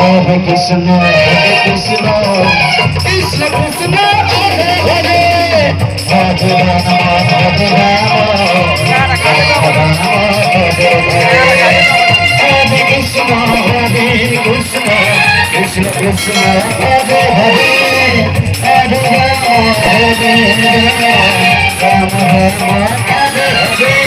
Hare Krishna, Krishna Krishna, Hare Hare, Hare Rama, Hare Rama, Hare Krishna, Krishna Krishna, Hare Hare, Hare Rama, Hare Rama, Rama Rama, Hare Hare.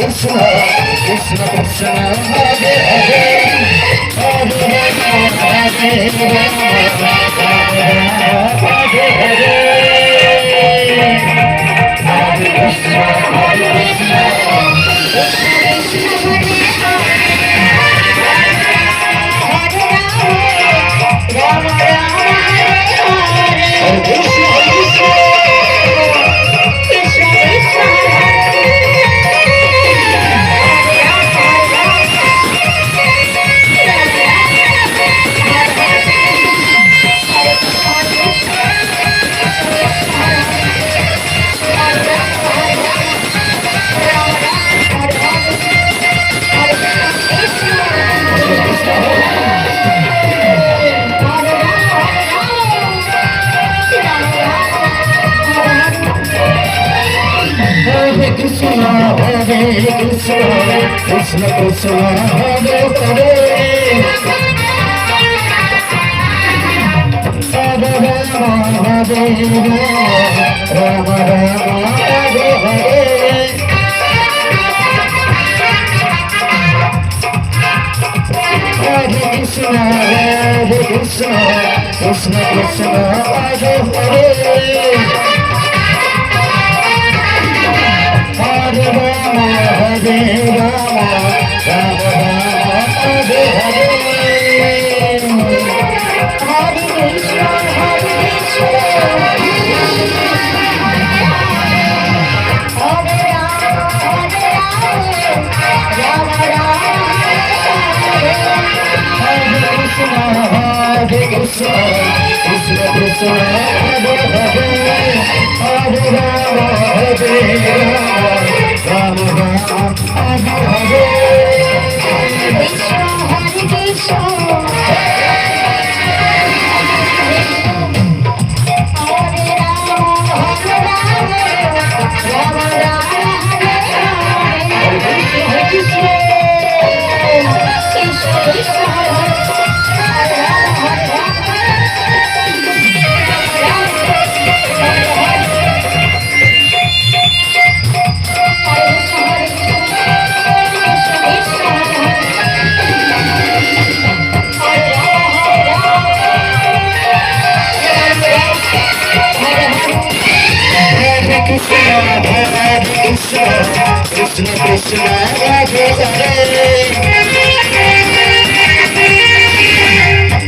Krishna, Krishna Krishna, Hare Hare, Hare Rama, Hare Rama, Rama Rama, Hare Hare. Hare Krishna, Krishna Krishna, Rama Rama, Hare Krishna, Krishna Krishna, Hare Hare, Hare Rama, Hare Rama, Rama Rama, Hare Hare. Hare Krishna, Krishna Krishna, Hare Hare, Hare Rama, Hare Rama, Rama Rama, Hare Hare. Hare Krishna, Hare Krishna, Hare Rama, Hare Rama, Rama Rama, Hare Krishna, Krishna Krishna, Hare Hare, Hare Rama, Hare Rama, Rama Rama, Hare Hare. Krishna, Hare Krishna, Hare Rama, Hare Rama, Rama Rama, Hare Hare. Hare Krishna, Krishna Krishna, Hare Rama, Hare Rama, Krishna Krishna, Hare Hare,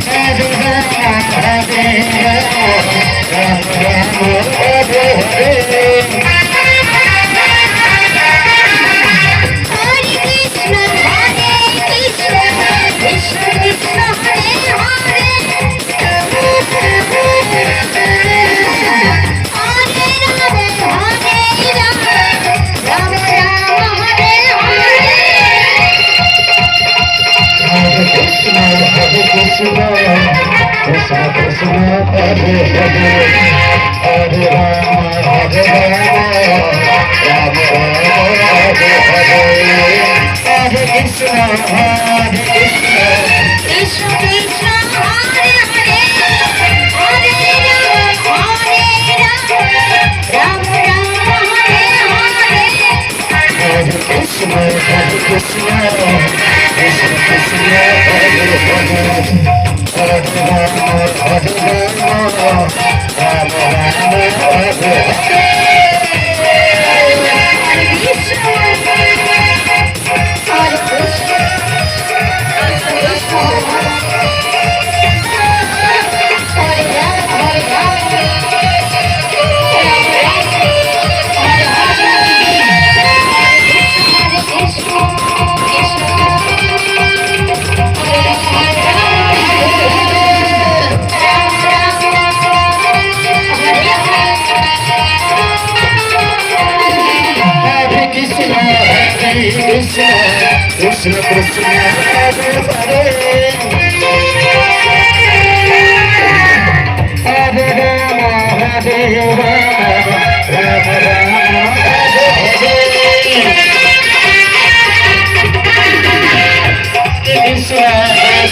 Hare Rama, Hare Rama, Rama Rama, Hare Hare. Krishna Krishna, Hare Hare, Krishna Krishna, Hare Hare, Hare Rama, Hare Rama, Rama Rama, Hare Hare. Hare Krishna, Krishna Krishna, Hare Hare, Hare Rama, Hare Rama, Rama Rama, Hare Hare. Hare Krishna, Krishna Krishna, Hare Hare, Hare Rama, Hare Rama, Rama Rama, Hare Hare. Hare Krishna, Hare Krishna.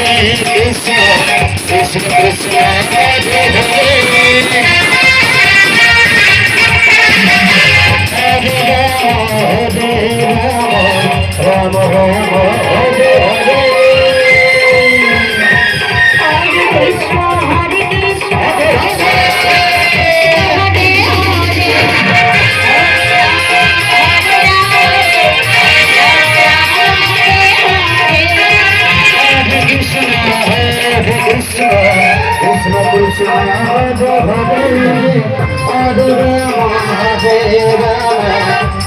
Krishna Krishna Hare Hare Ram Ram Hare Hare Hare Krishna Hare Krishna Krishna Krishna Hare Hare Hare Rama Hare Rama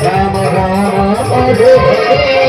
Rama Rama Hare Hare